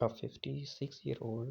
56-year-old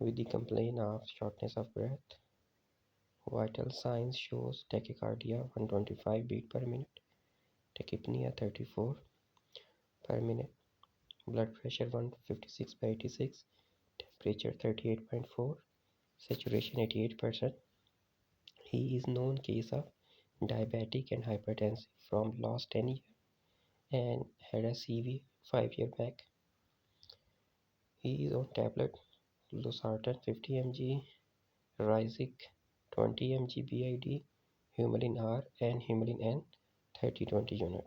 with the complaint of shortness of breath, vital signs shows tachycardia 125 beat per minute, tachypnea 34 per minute, blood pressure 156/86, temperature 38.4, saturation 88%. He is known case of diabetic and hypertensive from last 10 years and had a CV 5 year back. He is on tablet losartan 50 mg, Ryzik 20 mg BID, Humulin R and Humulin N 30-20 unit.